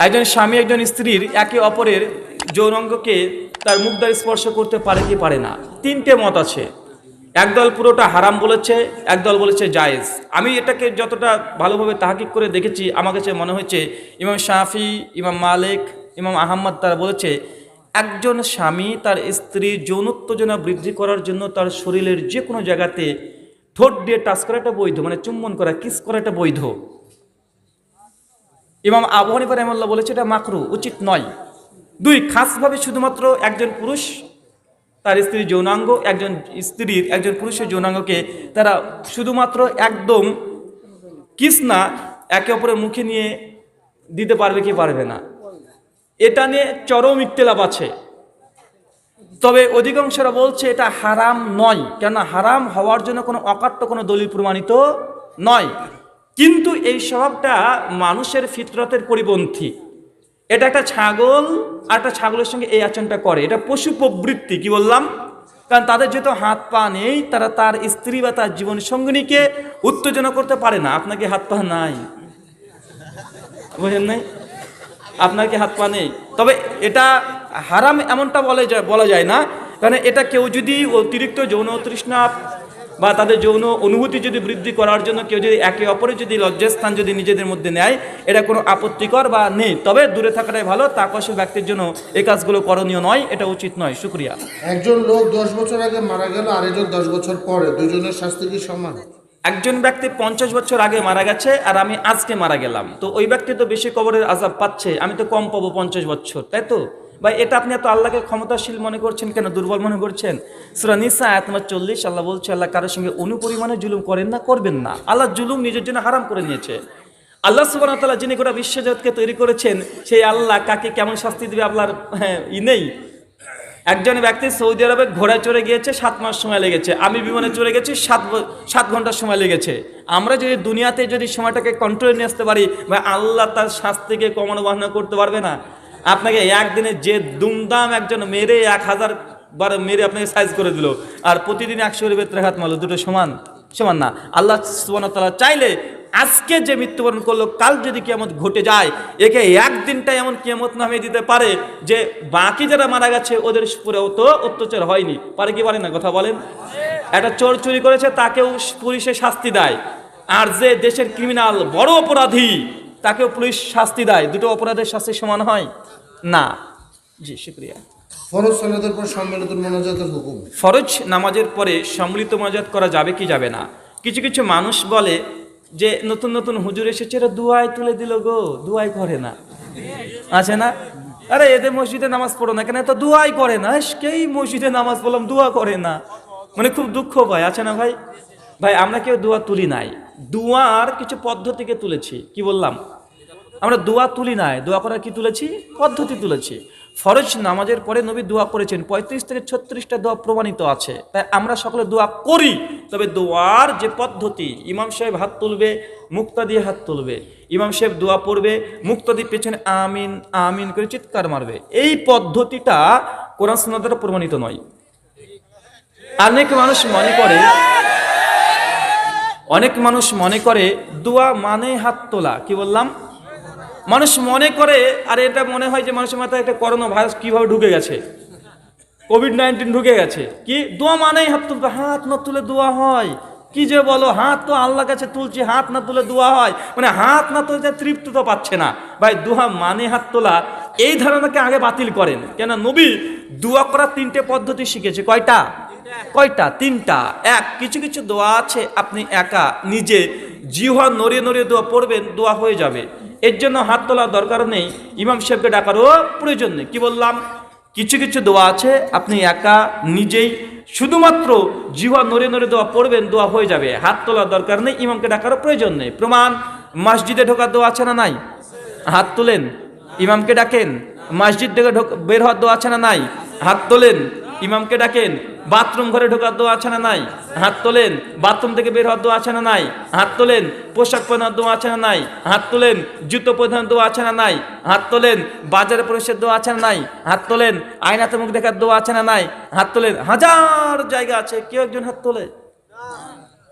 একজন স্বামী একজন স্ত্রীর একে অপরের যৌনাঙ্গকে তার মুখ দ্বারা স্পর্শ করতে পারে কি পারে না, তিনটে মত আছে। একদল পুরোটা হারাম বলেছে, একদল বলেছে জায়েজ। আমি এটাকে যতটা ভালোভাবে তাহকিক করে দেখেছি, আমার কাছে মনে হয়েছে ইমাম শাফি, ইমাম মালিক, ইমাম আহমদ তারা বলেছে একজন স্বামী তার স্ত্রীর যৌনোত্তেজনা বৃদ্ধি করার জন্য তার শরীরের যে কোনো জায়গাতে ঠোঁট দিয়ে টাচ করাটা বৈধ, মানে চুম্বন করা, কিস করাটা বৈধ। ইমাম আবু হানিফা রাহিমাহুল্লাহ বলেছে এটা মাকরু, উচিত নয়। দুই, খাসভাবে শুধুমাত্র একজন পুরুষ তার স্ত্রীর যৌনাঙ্গ, একজন পুরুষের যৌনাঙ্গকে তারা শুধুমাত্র একদম কিস না, একে অপরের মুখে নিয়ে দিতে পারবে কি পারবে না, এটা নিয়ে চরম ইখতিলাফ আছে। তবে অধিকাংশরা বলছে এটা হারাম নয়, কেননা হারাম হওয়ার জন্য কোনো অকাট্য কোনো দলিল প্রমাণিত নয়। কিন্তু এই স্বভাবটা মানুষের ফিতরতের পরিপন্থী। এটা একটা ছাগল আর একটা ছাগলের সঙ্গে এই আচরণটা করে, এটা পশু প্রবৃত্তি। কি বললাম? কারণ তাদের যেহেতু হাত পা নেই, তারা তার স্ত্রী বা তার জীবন সঙ্গিনীকে উত্তেজনা করতে পারে না। আপনাকে হাত পা নাই, বুঝেন নাই? আপনার কি হাত পা নেই? তবে এটা হারাম এমনটা বলা যায় না, কারণ এটা কেউ যদি অতিরিক্ত যৌন তৃষ্ণা বা তাদের যৌন অনুভূতি যদি বৃদ্ধি করার জন্য কেউ যদি একে অপরের যদি লজ্জাস্থান যদি নিজেদের মধ্যে নেয়, এটা কোনো আপত্তিকর বা নেই। তবে দূরে থাকাটাই ভালো, তাকওয়াশীল ব্যক্তির জন্য এই কাজগুলো করণীয় নয়, এটা উচিত নয়। শুকরিয়া। একজন লোক 10 বছর আগে মারা গেল, আরেকজন 10 বছর পরে, দুজনের শাস্তি কি সমান? একজন ব্যক্তি 50 বছর আগে মারা গেছে আর আমি আজকে মারা গেলাম, তো ওই ব্যক্তি তো বেশি কবরের আযাব পাচ্ছে, আমি তো কম পাবো 50 বছর, তাই তো ভাই? এটা আপনি এত আল্লাহকে ক্ষমতাশীল মনে করছেন কেন, দুর্বল মনে করছেন? সূরা নিসা আয়াত নম্বর 40 আল্লাহ বলছে, আল্লাহ কারোর সঙ্গে অনুপরিমাণে জুলুম করেন না, করবেন না। আল্লাহ জুলুম নিজের জন্য হারাম করে নিয়েছে। আল্লাহ সুবহানাহু ওয়া তাআলা যিনি গোটা বিশ্বজগৎকে তৈরি করেছেন, সেই আল্লাহ কাকে কেমন শাস্তি দেবে আপনার নেই। একজন ব্যক্তি সৌদি আরবে ঘোড়ায় চড়ে গিয়েছে, 7 মাস সময় লেগেছে। আমি বিমানে চড়ে গেছি, 7 ঘন্টা সময় লেগেছে। আমরা যদি দুনিয়াতে যদি সময়টাকে কন্ট্রোলে নিয়ে আসতে পারি, বা আল্লাহ তার শাস্তিকে কমানো বাহানো করতে পারবে না? আপনাকে একদিনে যে দুমদাম একজন মেরে 1000 বার মেরে আপনাকে সাইজ করে দিল, আর প্রতিদিন 100 ভেতরে হাত মারলো, দুটো সমান না। আল্লাহ সুবহানাহু ওয়া তাআলা চাইলে আজকে যে মৃত্যুবরণ করলো, কাল যদি কিয়ামত ঘটে যায়, একে একদিনটা এমন কিয়ামত নামিয়ে দিতে পারে যে বাকি যারা মারা গেছে ওদের উপরেও তো অত্যাচার হয়নি। পারে কি পারে না? কথা বলেন। একটা চোর চুরি করেছে, তাকেও পুলিশে শাস্তি দেয়, আর যে দেশের ক্রিমিনাল বড় অপরাধী তাকেও পুলিশ শাস্তি দেয়। দুটো অপরাধের শাস্তি সমান হয় না। জি, শুকরিয়া। ফরজ সালাতের পর সম্মিলিত মোনাজাতের হুকুম। ফরজ নামাজের পরে সম্মিলিত মোনাজাত করা যাবে কি যাবে না? কিছু কিছু মানুষ বলে যে নতুন নতুন হুজুর এসেছে, এরা দুয়ায় তুলে দিল গো, দুয়াই করে না, আছে না? আরে এদের মসজিদে নামাজ পড়ো না কেন, এত দুয়াই করে না। কেই মসজিদে নামাজ পড়লাম, দুয়া করে না, মানে খুব দুঃখ পায়, আছে না ভাই? ভাই আমরা কেউ দোয়া তুলি নাই, দুয়ার কিছু পদ্ধতিকে তুলেছি। কি বললাম? আমরা দোয়া তুলি নাই, দোয়া করার কি তুলেছি? পদ্ধতি তুলেছি। ফরজ নামাজের পরে নবী দোয়া করেছেন, 35 থেকে 36টা দোয়া প্রমাণিত আছে, তাই আমরা সকলে দোয়া করি। তবে দোয়ার যে পদ্ধতি, ইমাম সাহেব হাত তুলবে, মুক্তাদি হাত তুলবে, ইমাম সাহেব দোয়া পড়বে, মুক্তাদি পেছনে আমিন আমিন করে চিৎকার মারবে, এই পদ্ধতিটা কোরআন সুন্নাহ দ্বারা প্রমাণিত নয়। অনেক মানুষ মনে করে দোয়া মানে হাত তোলা। কি বললাম? মানুষ মনে করে, আর এটা মনে হয় যে মানুষের মাথায় একটা করোনা ভাইরাস কিভাবে ঢুকে গেছে, কোভিড-19 ঢুকে গেছে। কি দোয়া মানেই হাত তুলবে, হাত না তুলে দোয়া হয়? কি যে বলো, হাত তো আল্লাহর কাছে তুলছি, হাত না তুলে দোয়া হয়? মানে হাত না তুলতে তৃপ্তি তো পাচ্ছে না ভাই। দোয়া মানে হাত তোলা, এই ধারণাকে আগে বাতিল করেন। কেন নবী দোয়া করার 3টে পদ্ধতি শিখেছে। কয়টা? 3টা। কিছু কিছু দোয়া আছে আপনি একা নিজে জিহ্বা নড়িয়ে নড়িয়ে দোয়া পড়বেন, দোয়া হয়ে যাবে। এর জন্য হাত তোলার দরকার নেই, ইমাম সাহেবকে ডাকারও প্রয়োজন নেই। কি বললাম? কিছু কিছু দোয়া আছে আপনি একা নিজেই শুধুমাত্র জিহ্বা নড়ে নড়ে দোয়া পড়বেন, দোয়া হয়ে যাবে, হাত তোলার দরকার নেই, ইমামকে ডাকারও প্রয়োজন নেই। প্রমাণ, মসজিদে ঢোকার দোয়া আছে না নাই? হাত তোলেন, ইমামকে ডাকেন। মসজিদ থেকে বের হওয়ার দোয়া আছে না নাই? হাত তোলেন, ইমামকে ডাকেন। বাথরুম ঘরে ঢোকার দোয়া আছে না নাই? হাত তোলেন। বাথরুম থেকে বের হওয়ার দোয়া আছে না নাই? হাত তোলেন। পোশাক পরিধানের দোয়া আছে না নাই? হাত তোলেন। জুতো পরিধানের দোয়া আছে না নাই? হাত তোলেন। বাজারে প্রবেশের দোয়া আছে না নাই? হাত তোলেন। আয়নাতে মুখ দেখার দোয়া আছে না নাই? হাত তোলেন। হাজার জায়গা আছে, কেউ একজন হাত তোলে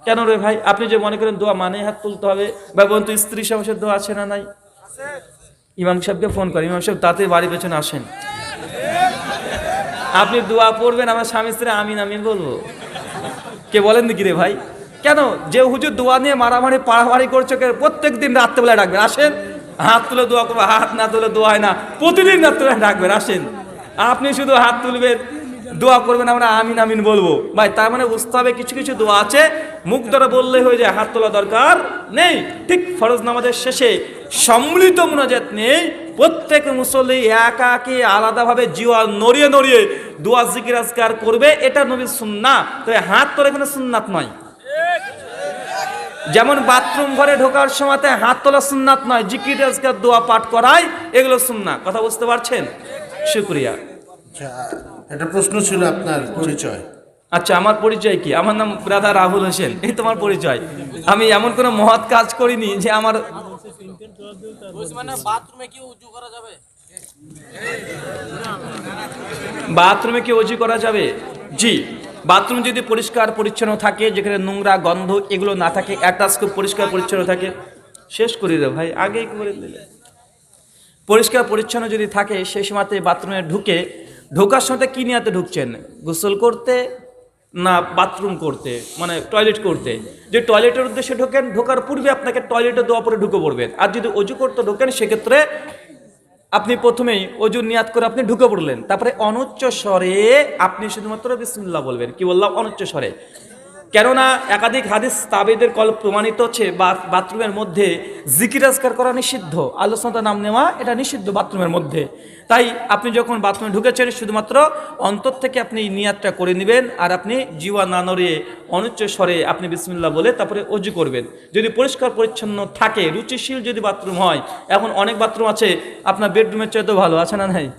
কেন রে ভাই? আপনি যে মনে করেন দোয়া মানে হাত তুলতে হবে, বা বন্ধু স্ত্রী সমস্যার দোয়া আছে না নাই? ইমাম সাহেবকে ফোন করেন, ইমাম সাহেব তাতে বাড়ি পেছনে আসেন, আপনি দোয়া পড়বেন, আমার স্বামী স্ত্রী আমিন আমিন বলবো। কে বলেন নাকি রে ভাই? কেন? যে হুজুর দোয়া নিয়ে মারামারি পাড়ামারি করছে, প্রত্যেক দিন রাত্রেবেলায় ডাকবেন, আসেন হাত তুলে দোয়া করবো, হাত না তুলে দোয়া হয় না, প্রতিদিন রাত্রেবেলায় ডাকবেন, আসেন। আপনি শুধু হাত তুলবেন, দোয়া করবেন, আমরা আমিন আমিন বলবো। ভাই তার মানে বুঝতে হবে কিছু কিছু দোয়া আছে মুখ দ্বারা বললে হয়ে যায়, হাত তোলা দরকার নেই। ঠিক ফরজ নামাজের শেষে সম্মিলিত মুনাজাত নেই, প্রত্যেক মুসল্লি একাকি আলাদাভাবে জিওয়া নড়িয়ে নড়িয়ে দোয়া জিকির আজকার করবে, এটা নবীর সুন্নাহ। তবে হাত তোলা এখানে সুন্নাত নয়। যেমন বাথরুম ঘরে ঢোকার সময়তে হাত তোলা সুন্নাত নয়, জিকির আজকার দোয়া পাঠ করাই এগুলো সুন্নাহ। কথা বুঝতে পারছেন? শুকরিয়া। আচ্ছা, একটা প্রশ্ন ছিল আপনার পরিচয়। আচ্ছা, আমার পরিচয় কি? আমার নাম ব্রাদার রাহুল হোসেন, এই তোমার পরিচয়। আমি এমন কোনো মহৎ কাজ করিনি যে আমার বাথরুমে কি ওযু করা যাবে? জি, বাথরুম যদি পরিষ্কার পরিচ্ছন্ন থাকে, যেখানে নোংরা গন্ধ এগুলো না থাকে, অ্যাটাচ খুব পরিষ্কার পরিচ্ছন্ন থাকে, শেষ করি রে ভাই, আগেই করে দিলে। পরিষ্কার পরিচ্ছন্ন যদি থাকে, সেই সময়তে বাথরুমে ঢোকার সময় কি নিয়াতে ঢুকছেন? গোসল করতে না বাথরুম করতে, মানে টয়লেট করতে? যে টয়লেটের উদ্দেশ্যে ঢোকেন, ঢোকার পূর্বে আপনাকে টয়লেটে দোয়া পরে ঢুকে পড়বেন। আর যদি অজু করতে ঢোকেন, সেক্ষেত্রে আপনি প্রথমেই অজুর নিয়াত করে আপনি ঢুকে পড়লেন, তারপরে অনুচ্চ স্বরে আপনি শুধুমাত্র বিসমিল্লাহ বলবেন। কি বললাম? অনুচ্চ স্বরে। কেননা একাধিক হাদিস তাবেদের কল প্রমাণিত হচ্ছে বাথরুমের মধ্যে জিকির আজকার করা নিষিদ্ধ, আল্লাহ সুবহানাহু নাম নেওয়া এটা নিষিদ্ধ বাথরুমের মধ্যে। তাই আপনি যখন বাথরুমে ঢুকেছেন, শুধুমাত্র অন্তর থেকে আপনি নিয়াতটা করে নেবেন, আর আপনি জিওয়া না নড়িয়ে অনুচ্চ স্বরে আপনি বিসমিল্লাহ বলে তারপরে অজু করবেন। যদি পরিষ্কার পরিচ্ছন্ন থাকে, রুচিশীল যদি বাথরুম হয়, এখন অনেক বাথরুম আছে আপনার বেডরুমের চাইতেও ভালো, আছে না নাই?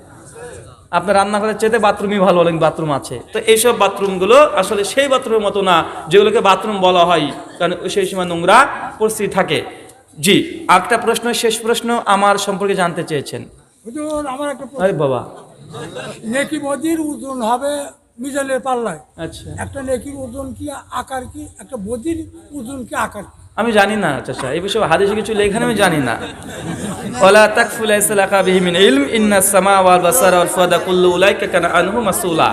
আপনার রান্নাঘরের চাইতে বাথরুমই ভালো অনেক বাথরুম আছে। তো এইসব বাথরুমগুলো আসলে সেই বাথরুমের মতো না যেগুলোকে বাথরুম বলা হয়, কারণ সেই সময় নোংরা পরিস্থিতি থাকে। জি, একটা প্রশ্ন, শেষ প্রশ্ন আমার সম্পর্কে জানতে চেয়েছেন। হুজুর, আমার একটা প্রশ্ন। আরে বাবা, নেকি বদির ওজন হবে মিজানের পাল্লায়। আচ্ছা, একটা নেকির ওজন কি আকার কি, একটা বদির ওজন কি আকার কি? আমি জানি না চাচা, এই বিষয়ে হাদিসে কিছু লেখা আমি জানি না। ওয়ালা তাকফু লাইসা লাকা বিহি মিন ইলম ইন্নাস সামা ওয়াল বাসারা ওয়াল ফুআদা কুল্লু উলাইকা কানা আনহু মাসউলা।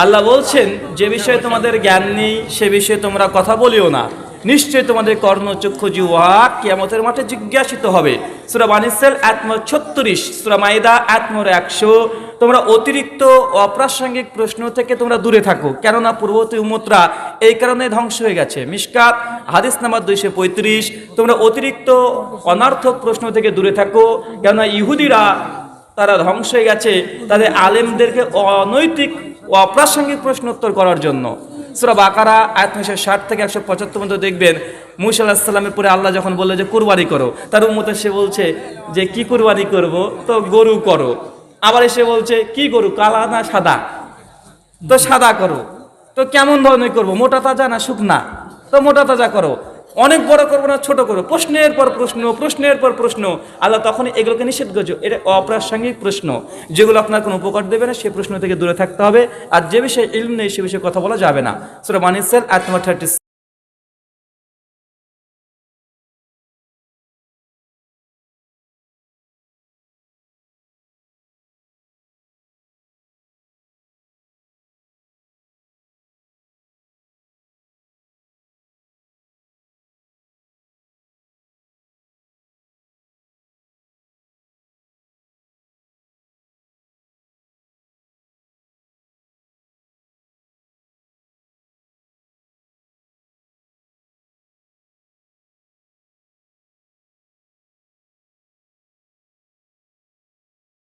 আল্লাহ বলছেন, যে বিষয়ে তোমাদের জ্ঞান নেই সে বিষয়ে তোমরা কথা বলিও না, নিশ্চয়ই তোমাদের কর্ণ চক্ষু জিহ্বা কিয়ামতের মাঠে জিজ্ঞাসিত হবে। সূরা বানী ইসরাঈল আয়াত নম্বর 36, সূরা মাইদা আয়াত নম্বর 100। তোমরা অতিরিক্ত অপ্রাসঙ্গিক প্রশ্ন থেকে তোমরা দূরে থাকো, কেননা পূর্ববর্তী উম্মতরা এই কারণে ধ্বংস হয়ে গেছে। মিশকাত হাদিস নাম্বার 235। তোমরা অতিরিক্ত অনার্থক প্রশ্ন থেকে দূরে থাকো, কেননা ইহুদিরা তারা ধ্বংস হয়ে গেছে তাদের আলেমদেরকে অনৈতিক অপ্রাসঙ্গিক প্রশ্ন উত্তর করার জন্য। সূরা বাকারা আয়াত 60 থেকে 175 পর্যন্ত দেখবেন, মূসা আলাইহিস সালামের পরে আল্লাহ যখন বলল যে কুরবানি করো, তার উম্মত সে বলছে যে কি কুরবানি করব? তো গরু করো। আবার এসে বলছে কি গরু, কালা না সাদা? তো সাদা করো। তো কেমন ধরনের করব, মোটা তাজা না শুকনা? তো মোটা তাজা করো। অনেক বড় করবো না ছোট করবো? প্রশ্নের পর প্রশ্ন, প্রশ্নের পর প্রশ্ন। আল্লাহ তখন এগুলোকে নিষেধ করছে, এটা অপ্রাসঙ্গিক প্রশ্ন, যেগুলো আপনার কোনো উপকার দেবে না, সেই প্রশ্ন থেকে দূরে থাকতে হবে। আর যে বিষয়ে ইলম নেই সে বিষয়ে কথা বলা যাবে না। সূরা বানী ইসরাঈল আয়াত নম্বর 36।